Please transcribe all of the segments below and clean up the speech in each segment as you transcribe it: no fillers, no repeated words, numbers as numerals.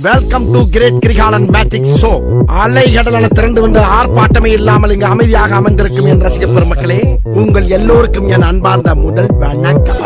Welcome to great Kirikalan magic show. அலைகடலான திரண்டு வந்து ஆர்ப்பாட்டமே இல்லாமல் இங்கு அமைதியாக அமர்ந்திருக்கும் என் ரசிக பெருமக்களே, உங்கள் எல்லோருக்கும் என் அன்பார்ந்த முதல் வணக்கம்.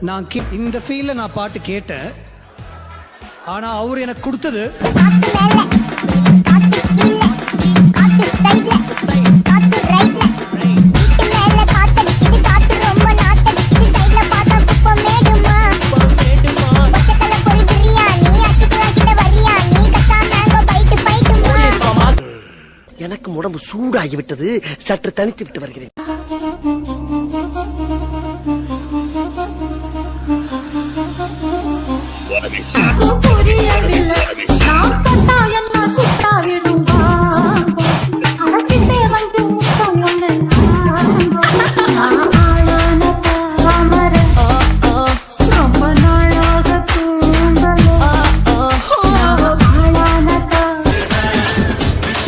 நான் இந்த ஃபீல்ல நான் பாட்டு கேட்டேன். ஆனா அவர் எனக்கு கொடுத்தது எனக்கு உடம்பு சூடாகிவிட்டது, சற்று தனித்து விட்டு வருகிறேன்.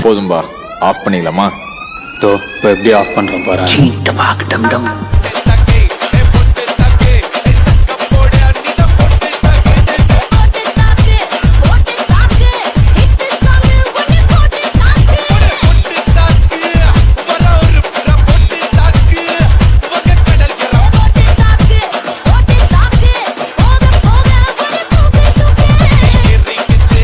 போதும்பா, ஆஃப் பண்ணிக்கலாமா? இப்போ எப்படி ஆஃப் பண்றோம் பாரு.